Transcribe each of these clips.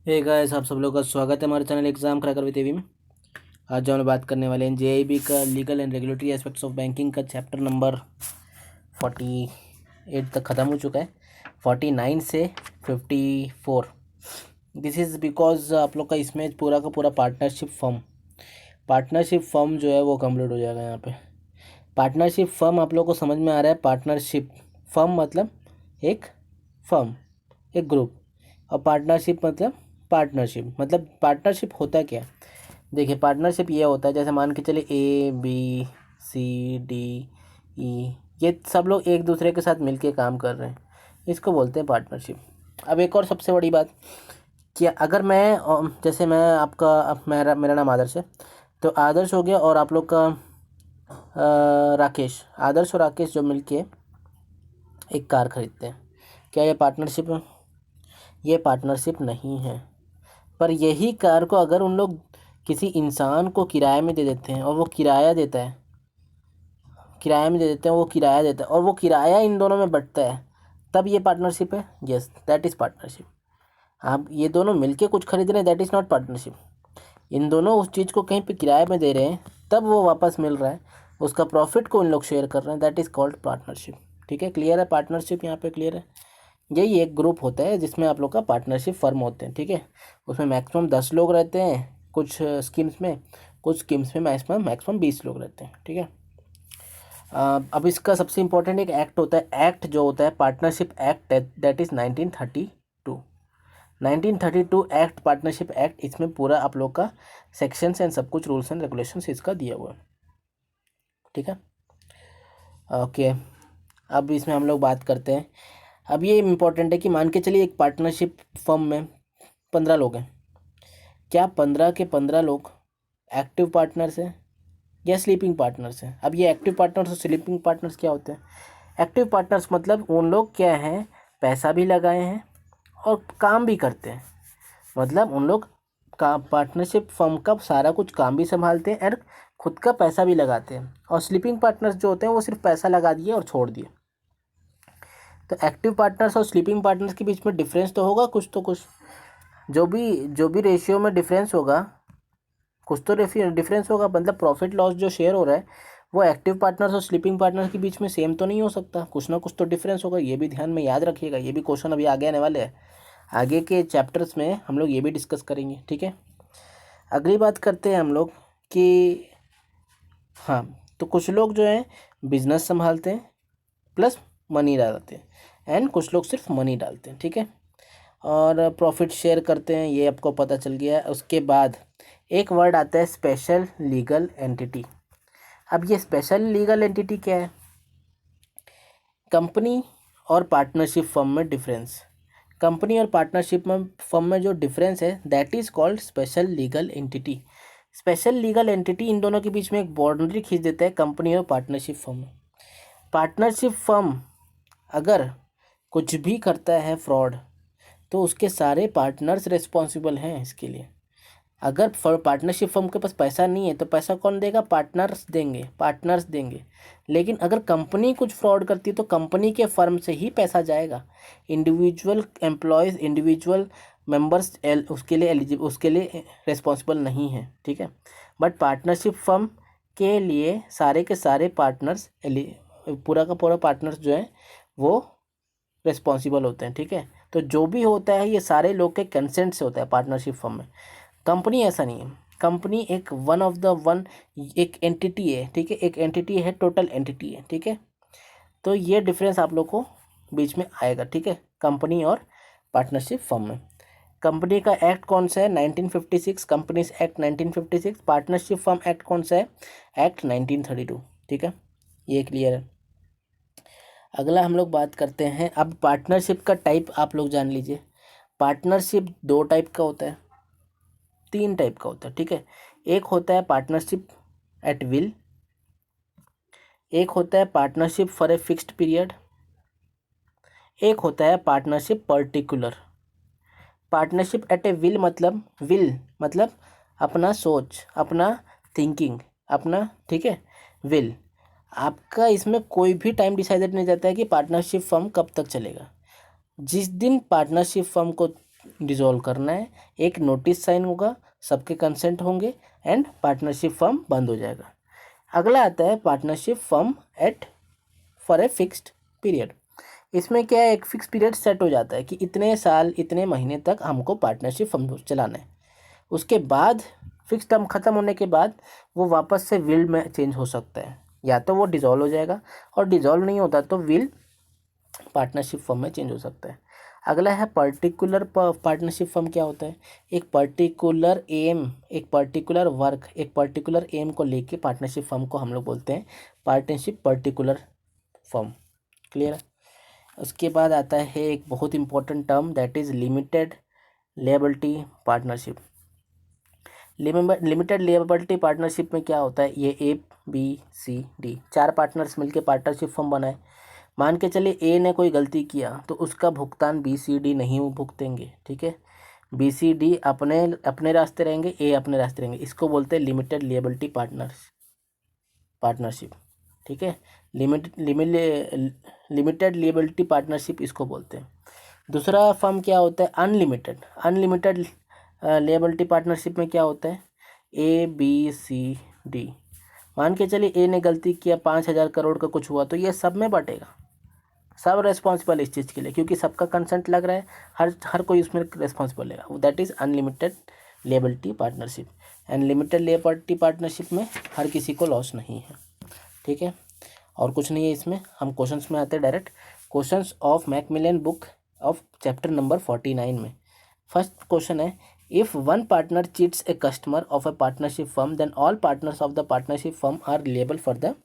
Hey guys, आप सब लोग का स्वागत है हमारे चैनल एग्जाम क्रैकर विद एवी में। आज जो हम बात करने वाले हैं जेआईबी का legal and regulatory aspects of banking का चैप्टर नंबर 48 तक ख़त्म हो चुका है। 49 से 54। दिस इज़ बिकॉज आप लोग का इसमें पूरा का पूरा पार्टनरशिप फर्म जो है वो कंप्लीट हो जाएगा। यहाँ पे पार्टनरशिप फर्म आप लोग को समझ में आ रहा है। पार्टनरशिप फर्म मतलब एक फर्म, एक ग्रुप, और पार्टनरशिप मतलब पार्टनरशिप होता क्या है। देखिए, पार्टनरशिप ये होता है, जैसे मान के चलिए ABCDE, ये सब लोग एक दूसरे के साथ मिलके काम कर रहे हैं, इसको बोलते हैं पार्टनरशिप। अब एक और सबसे बड़ी बात कि अगर मैं जैसे मैं आपका मेरा नाम आदर्श है, तो आदर्श हो गया और आप लोग का राकेश, आदर्श और राकेश जो मिलके एक कार खरीदते हैं, क्या ये पार्टनरशिप है? ये पार्टनरशिप नहीं है। पर यही कार को अगर उन लोग किसी इंसान को किराए में दे देते हैं और वो किराया देता है, और वो किराया इन दोनों में बंटता है, तब ये पार्टनरशिप है। Yes, that is partnership. आप ये दोनों मिलके कुछ खरीद रहे हैं, दैट इज़ नॉट पार्टनरशिप। इन दोनों उस चीज़ को कहीं पे किराए में दे रहे हैं, तब वो वापस मिल रहा है, उसका प्रॉफिट को इन लोग शेयर कर रहे हैं, दैट इज़ कॉल्ड पार्टनरशिप। ठीक है, क्लियर है? पार्टनरशिप यहाँ पे क्लियर है। यही एक ग्रुप होता है जिसमें आप लोग का पार्टनरशिप फर्म होते हैं। ठीक है, उसमें मैक्सिमम 10 लोग रहते हैं, कुछ स्कीम्स में मैक्सिमम 20 लोग रहते हैं। ठीक है, अब इसका सबसे इम्पोर्टेंट एक एक्ट होता है। एक्ट जो होता है partnership act, that is 1932 act, partnership act. इसमें पूरा आप लोग का सेक्शंस एंड सब कुछ, रूल्स एंड रेगुलेशंस इसका दिया हुआ है। ठीक है, ओके। अब इसमें हम लोग बात करते हैं। अब ये इम्पोर्टेंट है कि मान के चलिए एक पार्टनरशिप फर्म में 15 लोग हैं। क्या 15 के 15 लोग एक्टिव पार्टनर्स हैं या स्लीपिंग पार्टनर्स हैं? अब ये एक्टिव पार्टनर्स और स्लीपिंग पार्टनर्स क्या होते हैं? एक्टिव पार्टनर्स मतलब उन लोग क्या हैं, पैसा भी लगाए हैं और काम भी करते हैं। मतलब उन लोग का पार्टनरशिप फर्म का सारा कुछ काम भी संभालते हैं और खुद का पैसा भी लगाते हैं। और स्लीपिंग पार्टनर्स जो होते हैं वो सिर्फ पैसा लगा दिए और छोड़ दिए। तो एक्टिव पार्टनर्स और स्लीपिंग पार्टनर्स के बीच में डिफरेंस तो होगा कुछ, तो कुछ जो भी रेशियो में डिफरेंस होगा, कुछ तो डिफरेंस होगा। मतलब प्रॉफिट लॉस जो शेयर हो रहा है वो एक्टिव पार्टनर्स और स्लीपिंग पार्टनर्स के बीच में सेम तो नहीं हो सकता, कुछ ना कुछ तो डिफरेंस होगा। ये भी ध्यान में याद रखिएगा, ये भी क्वेश्चन अभी आगे आने वाले हैं। आगे के चैप्टर्स में हम लोग ये भी डिस्कस करेंगे। ठीक है, अगली बात करते हैं हम लोग कि हाँ, तो कुछ लोग जो हैं बिजनेस संभालते हैं प्लस मनी डालते हैं, एंड कुछ लोग सिर्फ मनी डालते हैं। ठीक है, और प्रॉफिट शेयर करते हैं, ये आपको पता चल गया है। उसके बाद एक वर्ड आता है स्पेशल लीगल एंटिटी। अब ये स्पेशल लीगल एंटिटी क्या है? कंपनी और पार्टनरशिप फर्म में डिफरेंस, कंपनी और पार्टनरशिप में फर्म में जो डिफरेंस है, that is called special legal entity. Special legal entity इन दोनों के बीच में एक बाउंड्री खींच देता है, कंपनी और पार्टनरशिप फर्म में। पार्टनरशिप फर्म अगर कुछ भी करता है फ्रॉड, तो उसके सारे पार्टनर्स रिस्पॉन्सिबल हैं इसके लिए। अगर पार्टनरशिप फर्म के पास पैसा नहीं है तो पैसा कौन देगा? पार्टनर्स देंगे। लेकिन अगर कंपनी कुछ फ्रॉड करती है तो कंपनी के फर्म से ही पैसा जाएगा। इंडिविजुअल एम्प्लॉयज़, इंडिविजुअल मेंबर्स उसके लिए रिस्पॉन्सिबल नहीं है। ठीक है, बट पार्टनरशिप फर्म के लिए सारे के सारे पार्टनर्स, पूरा का पूरा पार्टनर्स जो है वो रिस्पॉन्सिबल होते हैं। ठीक है, तो जो भी होता है ये सारे लोग के कंसेंट से होता है पार्टनरशिप फर्म में। कंपनी ऐसा नहीं है, कंपनी एक एक एंटिटी है। ठीक है, एक एंटिटी है, टोटल एंटिटी है। ठीक है, तो ये डिफरेंस आप लोग को बीच में आएगा। ठीक है, कंपनी और पार्टनरशिप फर्म में। कंपनी का एक्ट कौन सा है? 1956, companies act 1956। Partnership firm act कौन सा है? एक्ट 1932। ठीक है, ये क्लियर है। अगला हम लोग बात करते हैं, अब पार्टनरशिप का टाइप आप लोग जान लीजिए। पार्टनरशिप 2 टाइप का होता है, 3 टाइप का होता है। ठीक है, एक होता है पार्टनरशिप एट विल, एक होता है partnership for a fixed period, एक होता है partnership particular. Partnership at A will मतलब अपना सोच, अपना थिंकिंग, अपना, ठीक है, विल। आपका इसमें कोई भी टाइम डिसाइडेड नहीं जाता है कि पार्टनरशिप फर्म कब तक चलेगा। जिस दिन पार्टनरशिप फर्म को डिसॉल्व करना है, एक नोटिस साइन होगा, सबके कंसेंट होंगे एंड पार्टनरशिप फर्म बंद हो जाएगा। अगला आता है partnership firm at for a fixed period. इसमें क्या है, एक फिक्स पीरियड सेट हो जाता है कि इतने साल इतने महीने तक हमको पार्टनरशिप फर्म चलाना है। उसके बाद फिक्स टर्म ख़त्म होने के बाद वो वापस से विल में चेंज हो सकता है, या तो वो डिज़ोल्व हो जाएगा और डिज़ोल्व नहीं होता तो विल पार्टनरशिप फर्म में चेंज हो सकता है। अगला है पर्टिकुलर पार्टनरशिप फर्म। क्या होता है, एक पर्टिकुलर एम, एक पर्टिकुलर वर्क, एक पर्टिकुलर एम को लेके पार्टनरशिप फर्म को हम लोग बोलते हैं पार्टनरशिप पर्टिकुलर फर्म। क्लियर है। उसके बाद आता है एक बहुत important term that is limited liability partnership. Limited liability partnership में क्या होता है, ये ABCD 4 पार्टनर्स मिलके पार्टनरशिप फर्म बनाए। मान के चलिए ए ने कोई गलती किया तो उसका भुगतान BCD नहीं वो भुगतेंगे, ठीक है। BCD अपने अपने रास्ते रहेंगे, ए अपने रास्ते रहेंगे। इसको बोलते हैं लिमिटेड लेबलिटी पार्टनरशिप, ठीक है। लिमिटेड लेबलिटी पार्टनरशिप इसको बोलते हैं। दूसरा फर्म क्या होता है, अनलिमिटेड लेबलिटी पार्टनरशिप में क्या होता है, ABCD। मान के चलिए ए ने गलती किया, 5,000 करोड़ का कुछ हुआ तो ये सब में बटेगा, सब रेस्पॉन्सिबल इस चीज़ के लिए, क्योंकि सबका कंसेंट लग रहा है, हर कोई उसमें रेस्पॉन्सिबल है। That is unlimited liability partnership. And limited liability partnership में हर किसी को लॉस नहीं है, ठीक है। और कुछ नहीं है इसमें। हम क्वेश्चंस में आते हैं direct. Questions of Macmillan book of chapter number 49 में फर्स्ट क्वेश्चन है, if one partner cheats a customer of a partnership firm then all partners of the partnership firm are liable for the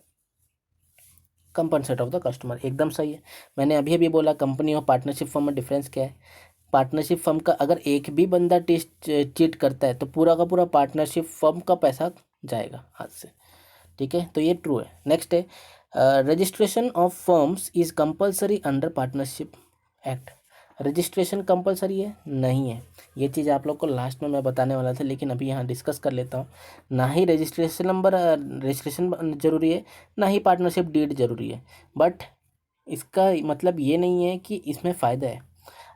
compensate of the customer. एकदम सही है। मैंने अभी अभी बोला company और पार्टनरशिप फर्म में डिफरेंस क्या है। पार्टनरशिप फर्म का अगर एक भी बंदा चीट करता है तो पूरा का पूरा पार्टनरशिप फर्म का पैसा जाएगा हाथ से, ठीक है। तो ये ट्रू है। नेक्स्ट है, registration of firms is compulsory under partnership act. Registration compulsory है, नहीं है। ये चीज़ आप लोग को लास्ट में मैं बताने वाला था, लेकिन अभी यहाँ डिस्कस कर लेता हूँ। ना ही रजिस्ट्रेशन जरूरी है, ना ही पार्टनरशिप डीड जरूरी है। बट इसका मतलब ये नहीं है कि इसमें फ़ायदा है।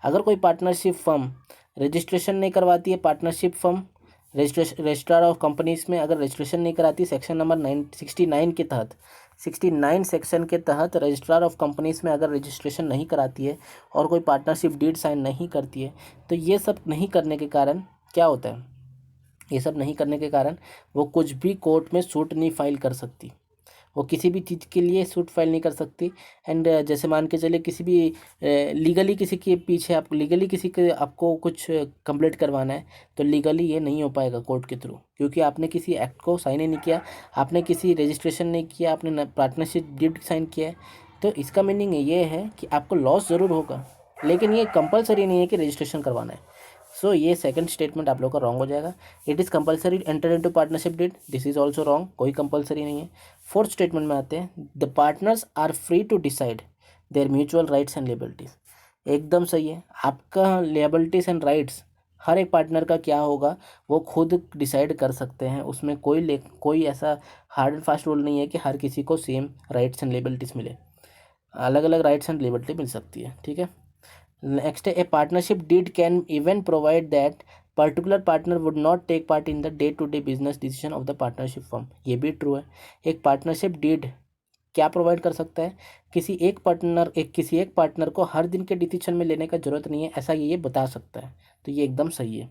अगर कोई पार्टनरशिप फर्म रजिस्ट्रेशन नहीं करवाती है, partnership firm registrar of companies में अगर रजिस्ट्रेशन नहीं कराती, सेक्शन नंबर 69 के तहत, 69 सेक्शन के तहत रजिस्ट्रार ऑफ कंपनीज में अगर रजिस्ट्रेशन नहीं कराती है और कोई पार्टनरशिप डीड साइन नहीं करती है, तो ये सब नहीं करने के कारण क्या होता है, ये सब नहीं करने के कारण वो कुछ भी कोर्ट में सूट नहीं फाइल कर सकती, वो किसी भी चीज़ के लिए सूट फाइल नहीं कर सकती। एंड जैसे मान के चले किसी भी लीगली किसी के पीछे आप लीगली किसी के आपको कुछ कंप्लीट करवाना है तो लीगली ये नहीं हो पाएगा कोर्ट के थ्रू, क्योंकि आपने किसी एक्ट को साइन ही नहीं किया, आपने किसी रजिस्ट्रेशन नहीं किया, आपने पार्टनरशिप डीड साइन किया है। तो इसका मीनिंग ये है कि आपको लॉस ज़रूर होगा, लेकिन ये कंपलसरी नहीं है कि रजिस्ट्रेशन करवाना है। सो ये सेकंड स्टेटमेंट आप लोग का रॉन्ग हो जाएगा। It is compulsory enter into partnership deed, this is also wrong, कोई कंपलसरी नहीं है। फोर्थ स्टेटमेंट में आते हैं, the partners are free to decide their mutual rights and liabilities. एकदम सही है। आपका लेबिलिटीज एंड राइट्स हर एक पार्टनर का क्या होगा वो खुद डिसाइड कर सकते हैं, उसमें कोई ऐसा हार्ड एंड फास्ट रूल नहीं है कि हर किसी को सेम राइट्स एंड लेबिलिटीज मिले, अलग अलग राइट्स एंड लिबर्टी मिल सकती है, ठीक है। नेक्स्ट है, a partnership deed can even provide that particular partner would not take part in the day to day business decision of the partnership firm. ये भी ट्रू है। एक पार्टनरशिप डीड क्या प्रोवाइड कर सकता है, किसी एक पार्टनर को हर दिन के डिसीजन में लेने का जरूरत नहीं है, ऐसा ये बता सकता है। तो ये एकदम सही है।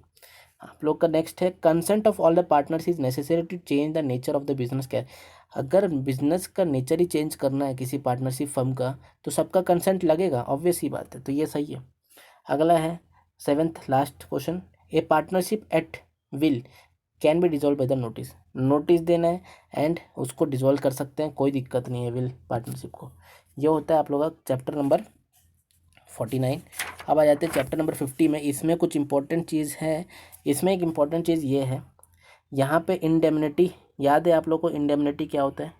आप लोग का नेक्स्ट है, consent of all the partners is necessary to change the nature of the business. क्या है, अगर बिजनेस का नेचर ही चेंज करना है किसी पार्टनरशिप फर्म का तो सबका कंसेंट लगेगा, ऑब्वियस ही बात है। तो ये सही है। अगला है seventh last question, A partnership at will can be dissolve by the notice. Notice देना है एंड उसको डिजोल्व कर सकते हैं, कोई दिक्कत नहीं है विल पार्टनरशिप को। ये होता है आप लोग का चैप्टर नंबर 49। अब आ जाते हैं चैप्टर नंबर 50 में। इसमें कुछ इंपॉर्टेंट चीज़ है। इसमें एक इम्पॉर्टेंट चीज़ ये है, यहाँ पे इंडेमनिटी याद है आप लोग को। इंडेमनिटी क्या होता है,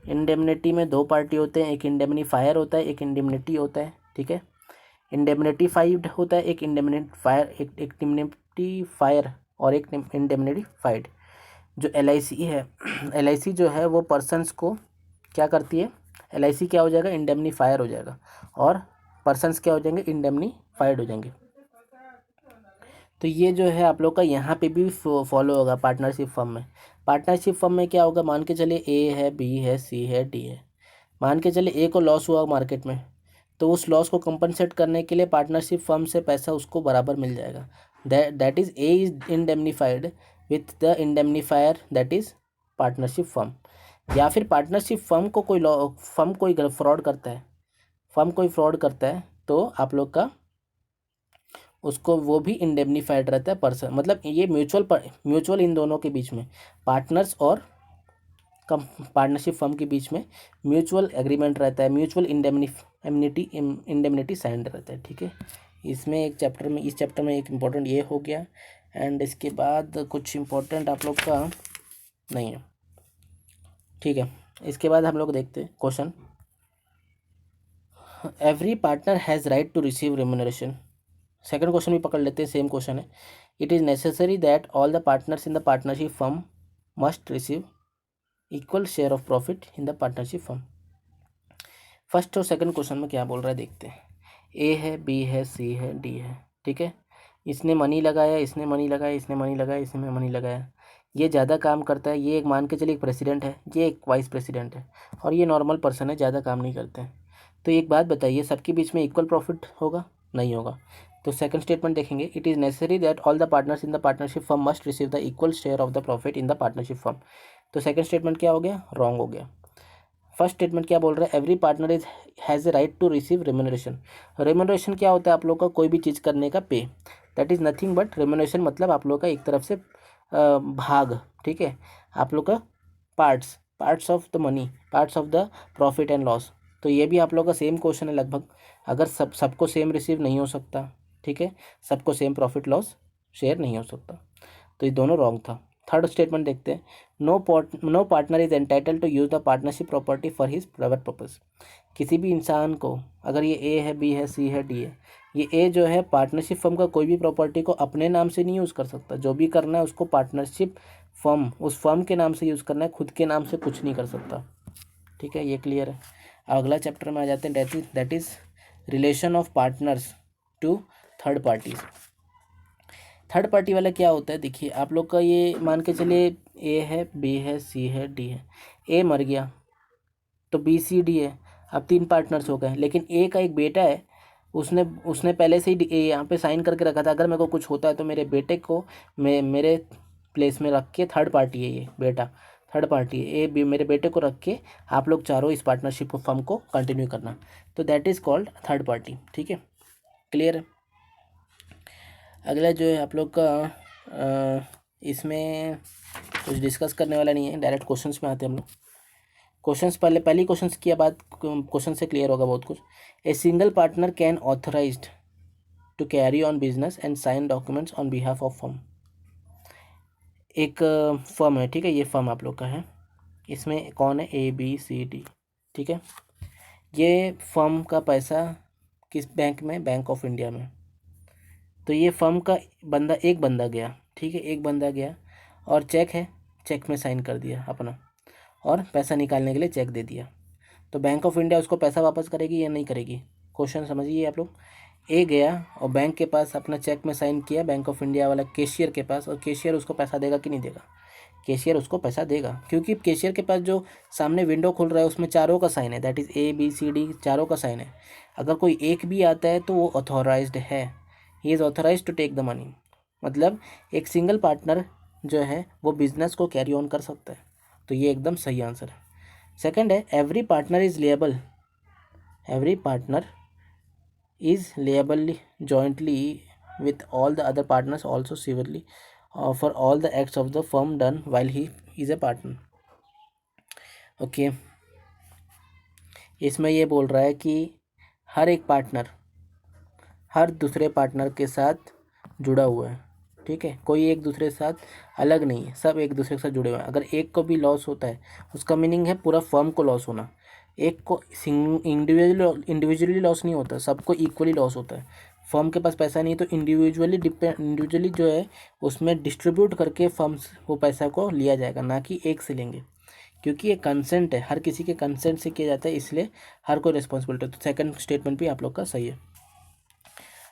इंडेमनिटी में दो पार्टी होते हैं, एक इंडेमनीफायर होता है, एक इंडेमनिटी होता है, ठीक है। इंडेमनिटीफाइड होता है, एक इंडेमनिटीफायर और एक इंडेमनिटीफाइड। जो LIC है, LIC जो है वो पर्सनस को क्या करती है, LIC क्या हो जाएगा, इंडेमनीफायर हो जाएगा, और पर्सनस क्या हो जाएंगे, इंडेमनीफाइड हो जाएंगे। तो ये जो है आप लोग का यहाँ पे भी फॉलो होगा पार्टनरशिप फर्म में। पार्टनरशिप फर्म में क्या होगा, मान के चलिए ए है, बी है, सी है, डी है। मान के चलिए ए को लॉस हुआ मार्केट में, तो उस लॉस को कंपनसेट करने के लिए पार्टनरशिप फर्म से पैसा उसको बराबर मिल जाएगा। That is a is indemnified with the indemnifier that is partnership firm. या फिर पार्टनरशिप फर्म को कोई फ्रॉड करता है, तो आप लोग का उसको वो भी इंडेमनीफाइड रहता है पर्सन। मतलब ये म्यूचुअल इन दोनों के बीच में, पार्टनर्स और पार्टनरशिप फर्म के बीच में म्यूचुअल एग्रीमेंट रहता है, म्यूचुअल इंडेमनिटी साइन रहता है। ठीक है, इसमें इस चैप्टर में एक इम्पोर्टेंट ये हो गया। एंड इसके बाद कुछ इम्पोर्टेंट आप लोग का नहीं है। ठीक है, इसके बाद हम लोग देखते हैं question. Every partner has right to receive remuneration. Second question भी पकड़ लेते हैं, सेम क्वेश्चन है। It is necessary that all the partners in the partnership firm must receive equal share of profit in the partnership firm. First और second question में क्या बोल रहा है देखते हैं। ए है, बी है, सी है, डी है। ठीक है, इसने मनी लगाया, इसने मनी लगाया, इसने मनी लगाया, इसने मनी लगाया। ये ज़्यादा काम करता है, ये एक मान के चलिए एक प्रेसिडेंट है, ये एक वाइस प्रेसिडेंट है, और ये नॉर्मल पर्सन है, ज़्यादा काम नहीं करते हैं। तो एक बात बताइए, सबके बीच में इक्वल प्रॉफिट होगा? नहीं होगा। तो सेकंड स्टेटमेंट देखेंगे, it is necessary that all the partners in the partnership firm must receive the equal share of the profit in the partnership firm. तो सेकंड स्टेटमेंट क्या हो गया? रॉन्ग हो गया। फर्स्ट स्टेटमेंट क्या बोल रहा है? Every partner is has a right to receive remuneration. Remuneration क्या होता है आप लोग का? कोई भी चीज़ करने का पे, that is nothing but remuneration, मतलब आप लोग का एक तरफ से भाग। ठीक है, आप लोग का parts of the money, parts of the profit and loss. तो ये भी आप लोग का सेम क्वेश्चन है लगभग। अगर सबको सेम रिसीव नहीं हो सकता, ठीक है, सबको सेम प्रॉफिट लॉस शेयर नहीं हो सकता, तो ये दोनों रॉन्ग था। थर्ड स्टेटमेंट देखते हैं, no partner is entitle to use the partnership property for his private purpose. किसी भी इंसान को, अगर ये ए है, बी है, सी है, डी है, ये ए जो है पार्टनरशिप फर्म का कोई भी प्रॉपर्टी को अपने नाम से नहीं यूज़ कर सकता। जो भी करना है उसको पार्टनरशिप फर्म, उस फर्म के नाम से यूज़ करना है, खुद के नाम से कुछ नहीं कर सकता। ठीक है, ये क्लियर है। अगला चैप्टर में आ जाते हैं, that is relation of partners to third parties. Third party वाला क्या होता है? देखिए आप लोग का, ये मान के चलिए ए है, बी है, सी है, डी है। ए मर गया तो बी, सी, डी है, अब 3 पार्टनर्स हो गए। लेकिन ए का एक बेटा है, उसने उसने पहले से ही यहाँ पे साइन करके रखा था, अगर मेरे को कुछ होता है तो मेरे बेटे को मेरे प्लेस में रख के, थर्ड पार्टी है ये बेटा, थर्ड पार्टी है ए बी, मेरे बेटे को रख के आप लोग चारों इस पार्टनरशिप को फर्म को कंटिन्यू करना, तो that is called third party. ठीक है, क्लियर है। अगला जो है आप लोग का इसमें कुछ डिस्कस करने वाला नहीं है, डायरेक्ट क्वेश्चंस में आते हैं हम लोग। क्वेश्चंस पहली क्वेश्चंस की बात, क्वेश्चन से क्लियर होगा बहुत कुछ। A single partner can authorized to carry on business and sign documents on behalf of firm. एक फर्म है, ठीक है, ये फर्म आप लोग का है, इसमें कौन है? ए, बी, सी, डी। ठीक है, ये फर्म का पैसा किस बैंक में? बैंक ऑफ इंडिया में। तो ये फर्म का एक बंदा गया, ठीक है, एक बंदा गया और चेक है, चेक में साइन कर दिया अपना, और पैसा निकालने के लिए चेक दे दिया। तो बैंक ऑफ इंडिया उसको पैसा वापस करेगी या नहीं करेगी? क्वेश्चन समझिए आप लोग। ए गया और बैंक के पास अपना चेक में साइन किया, बैंक ऑफ इंडिया वाला कैशियर के पास, और कैशियर उसको पैसा देगा कि नहीं देगा? कैशियर उसको पैसा देगा, क्योंकि कैशियर के पास जो सामने विंडो खुल रहा है उसमें चारों का साइन है, that is A, B, C, D, चारों का साइन है। अगर कोई एक भी आता है तो वो ऑथोराइज्ड है, he is authorize to take the money. मतलब एक सिंगल पार्टनर जो है वो बिजनेस को कैरी ऑन कर सकता है। तो ये एकदम सही आंसर है। सेकंड है, every partner is label, every partner is label jointly with all the other partners also severely for all the acts of the firm done while he is a partner. Okay, इसमें ये बोल रहा है कि हर एक partner हर दूसरे partner के साथ जुड़ा हुआ है। ठीक है, कोई एक दूसरे के साथ अलग नहीं है, सब एक दूसरे के साथ जुड़े हुए हैं। अगर एक को भी लॉस होता है उसका मीनिंग है पूरा फर्म को लॉस होना। एक को इंडिविजुअली लॉस नहीं होता, सबको इक्वली लॉस होता है। फर्म के पास पैसा नहीं तो इंडिविजुअली जो है उसमें डिस्ट्रीब्यूट करके फर्म्स वो पैसा को लिया जाएगा, ना कि एक से लेंगे, क्योंकि ये कंसेंट है, हर किसी के कंसेंट से किया जाता है, इसलिए हर कोई रिस्पॉन्सिबिलिटी है। तो सेकंड स्टेटमेंट भी आप लोग का सही है।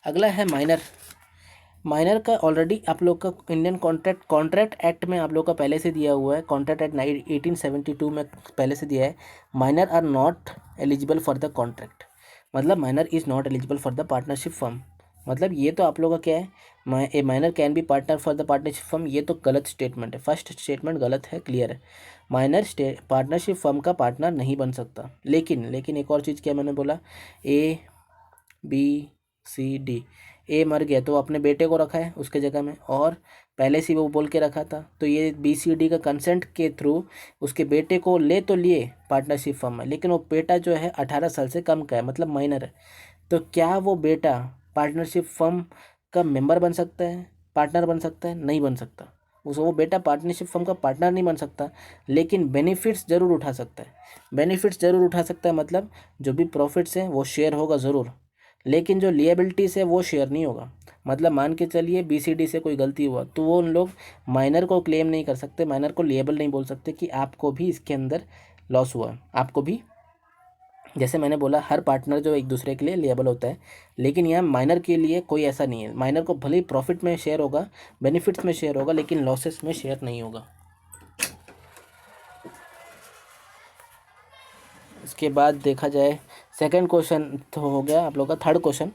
अगला है माइनर। माइनर का ऑलरेडी आप लोग का इंडियन कॉन्ट्रैक्ट एक्ट में आप लोग का पहले से दिया हुआ है, कॉन्ट्रैक्ट एक्ट 1872 में पहले से दिया है, minor are not eligible for the contract, मतलब minor is not eligible for the partnership firm. मतलब ये तो आप लोगों का क्या है, a minor can be partner for the partnership firm, ये तो गलत स्टेटमेंट है, फर्स्ट स्टेटमेंट गलत है, क्लियर है। माइनर पार्टनरशिप फर्म का पार्टनर नहीं बन सकता। लेकिन एक और चीज़ क्या मैंने बोला, ए बी सी डी, ए मर गया तो अपने बेटे को रखा है उसके जगह में, और पहले से वो बोल के रखा था, तो ये बी सी डी का कंसेंट के थ्रू उसके बेटे को ले तो लिए पार्टनरशिप फर्म में, लेकिन वो बेटा जो है 18 साल से कम का है, मतलब माइनर है। तो क्या वो बेटा पार्टनरशिप फर्म का मेंबर बन सकता है, पार्टनर बन सकता है? नहीं बन सकता। वो बेटा पार्टनरशिप फर्म का पार्टनर नहीं बन सकता, लेकिन बेनिफिट्स ज़रूर उठा सकता है। बेनिफिट्स ज़रूर उठा सकता है, मतलब जो भी प्रॉफिट्स हैं वो शेयर होगा ज़रूर, लेकिन जो लिएबिलिटीज़ है वो शेयर नहीं होगा। मतलब मान के चलिए बीसीडी से कोई गलती हुआ तो वो उन लोग माइनर को क्लेम नहीं कर सकते, माइनर को लिएबल नहीं बोल सकते कि आपको भी इसके अंदर लॉस हुआ, आपको भी। जैसे मैंने बोला हर पार्टनर जो एक दूसरे के लिए लिएबल होता है, लेकिन यहाँ माइनर के लिए कोई ऐसा नहीं है। माइनर को भले ही प्रॉफिट में शेयर होगा, बेनिफिट्स में शेयर होगा, लेकिन लॉसेस में शेयर नहीं होगा। इसके बाद देखा जाए सेकंड क्वेश्चन तो हो गया आप लोग का। Third question,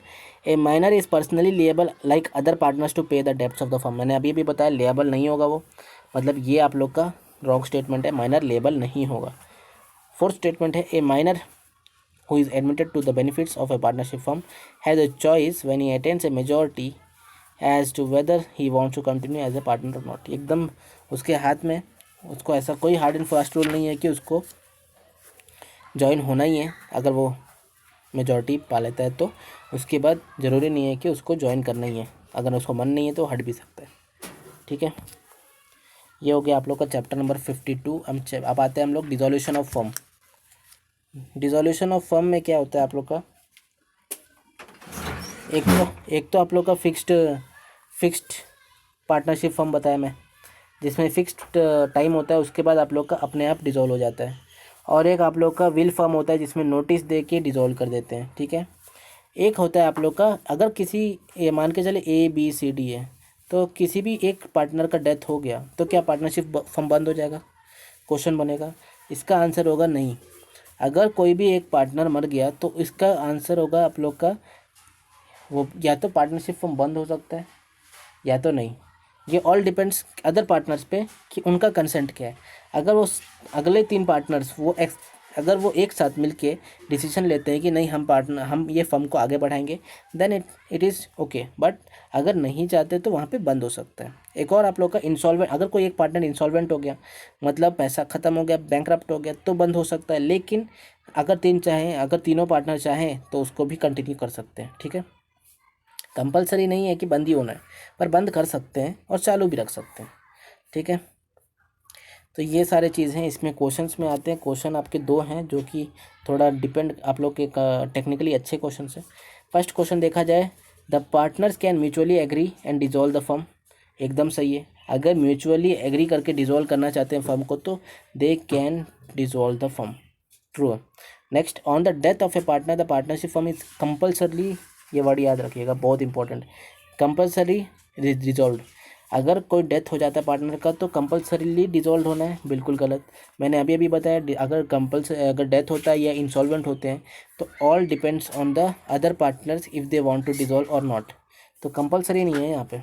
a minor is personally liable like other partners to pay the debts of the firm. मैंने अभी भी बताया लिएबल नहीं होगा वो, मतलब ये आप लोग का रॉन्ग स्टेटमेंट है, माइनर लिएबल नहीं होगा। फोर्थ स्टेटमेंट है, a minor who is admitted to the benefits of a partnership firm has a choice when he attains a majority as to whether he wants to continue as a partner or not। एकदम उसके हाथ में, उसको ऐसा कोई hard and fast rule नहीं है कि उसको ज्वाइन होना ही है। अगर वो मेजॉरिटी पा लेता है तो उसके बाद ज़रूरी नहीं है कि उसको ज्वाइन करना ही है, अगर उसको मन नहीं है तो हट भी सकता है। ठीक है, ये हो गया आप लोग का चैप्टर नंबर 52। अब आते हैं हम लोग dissolution of firm. Dissolution of firm में क्या होता है आप लोग का, एक तो आप लोग का फिक्स्ड पार्टनरशिप फर्म बताया मैं, जिसमें फिक्स्ड टाइम होता है, उसके बाद आप लोग का अपने आप डिसॉल्व हो जाता है। और एक आप लोग का विल फर्म होता है, जिसमें नोटिस दे के डिसॉल्व कर देते हैं। ठीक है, एक होता है आप लोग का, अगर किसी ये मान के चले ए बी सी डी है, तो किसी भी एक पार्टनर का डेथ हो गया तो क्या पार्टनरशिप फर्म बंद हो जाएगा? क्वेश्चन बनेगा। इसका आंसर होगा नहीं। अगर कोई भी एक पार्टनर मर गया तो इसका आंसर होगा आप लोग का, वो या तो पार्टनरशिप फर्म बंद हो सकता है या तो नहीं। ये ऑल डिपेंड्स अदर पार्टनर्स पे कि उनका कंसेंट क्या है। अगर वो अगले 3 पार्टनर्स अगर वो एक साथ मिलके डिसीजन लेते हैं कि नहीं हम ये फर्म को आगे बढ़ाएंगे, then it is okay. But अगर नहीं चाहते तो वहाँ पे बंद हो सकता है। एक और आप लोग का इंसॉल्वेंट, अगर कोई एक पार्टनर इंसॉल्वेंट हो गया, मतलब पैसा ख़त्म हो गया, बैंकरप्ट हो गया, तो बंद हो सकता है। लेकिन अगर तीनों पार्टनर चाहें तो उसको भी कंटिन्यू कर सकते हैं। ठीक है, कंपलसरी नहीं है कि बंद ही होना है, पर बंद कर सकते हैं और चालू भी रख सकते हैं। ठीक है, तो ये सारे चीज़ हैं। इसमें क्वेश्चंस में आते हैं। क्वेश्चन आपके 2 हैं जो कि थोड़ा डिपेंड आप लोग के टेक्निकली अच्छे क्वेश्चन है। फर्स्ट क्वेश्चन देखा जाए, the partners can mutually agree and dissolve the firm. एकदम सही है, अगर म्यूचुअली एग्री करके डिजोल्व करना चाहते हैं फर्म को तो they can dissolve the firm. True है। Next, on the death of a partner the partnership firm is compulsorily, ये वर्ड याद रखिएगा, बहुत इंपॉर्टेंट, कंपल्सरी डिजोल्व। अगर कोई डेथ हो जाता है पार्टनर का तो कंपल्सरीली डिजोल्व होना है, बिल्कुल गलत। मैंने अभी बताया अगर डेथ होता है या इंसॉल्वेंट होते हैं तो all depends on the other partners if they want to dissolve और नॉट, तो कंपल्सरी नहीं है यहाँ पे।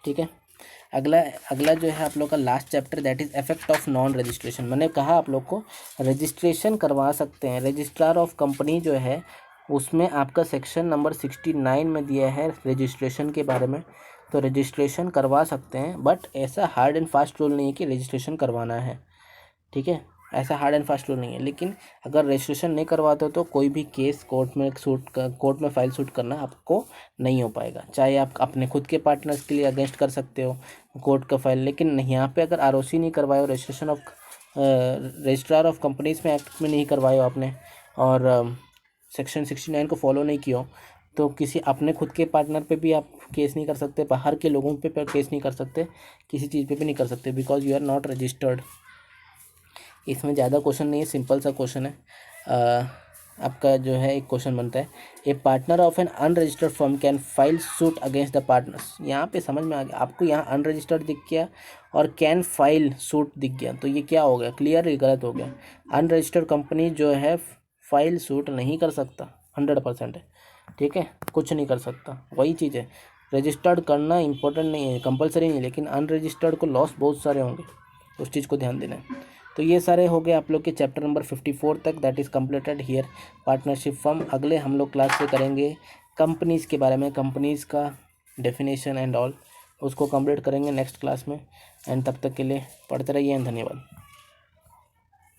ठीक है, अगला जो है आप लोग का last chapter, that is effect of non registration. मैंने कहा आप लोग को रजिस्ट्रेशन करवा सकते हैं, रजिस्ट्रार ऑफ कंपनी जो है उसमें आपका सेक्शन नंबर 69 में दिया है रजिस्ट्रेशन के बारे में, तो रजिस्ट्रेशन करवा सकते हैं। बट ऐसा हार्ड एंड फास्ट रूल नहीं है कि रजिस्ट्रेशन करवाना है। ठीक है, ऐसा हार्ड एंड फास्ट रूल नहीं है, लेकिन अगर रजिस्ट्रेशन नहीं करवाते तो कोई भी केस कोर्ट में फाइल शूट करना आपको नहीं हो पाएगा। चाहे आप अपने खुद के पार्टनर्स के लिए अगेंस्ट कर सकते हो कोर्ट का फाइल, लेकिन यहाँ पे अगर आरओसी नहीं करवाए हो, registration of registrar of companies में एक्ट में नहीं करवाए हो आपने, और सेक्शन 69 को फॉलो नहीं किया हो, तो किसी अपने खुद के पार्टनर पे भी आप केस नहीं कर सकते, बाहर के लोगों पे केस नहीं कर सकते, किसी चीज़ पे भी नहीं कर सकते, because you are not registered. इसमें ज़्यादा क्वेश्चन नहीं है, सिंपल सा क्वेश्चन है। आपका जो है एक क्वेश्चन बनता है, a partner of an unregistered firm can file suit against the partners. यहाँ पे समझ में आ गया आपको, यहाँ अनरजिस्टर्ड दिख गया और कैन फाइल सूट दिख गया, तो ये क्या हो गया, क्लियर गलत हो गया। अनरजिस्टर्ड कंपनी जो है फाइल सूट नहीं कर सकता, 100% है, ठीक है, कुछ नहीं कर सकता। वही चीज़ है, रजिस्टर्ड करना इंपॉर्टेंट नहीं है, कंपलसरी नहीं है, लेकिन अनरजिस्टर्ड को लॉस बहुत सारे होंगे, उस चीज़ को ध्यान देना है। तो ये सारे हो गए आप लोग के चैप्टर नंबर 54 तक, that is completed here partnership firm. अगले हम लोग क्लास से करेंगे कंपनीज़ के बारे में, कंपनीज़ का डेफिनेशन एंड ऑल, उसको कंप्लीट करेंगे नेक्स्ट क्लास में। एंड तब तक के लिए पढ़ते रहिए, धन्यवाद।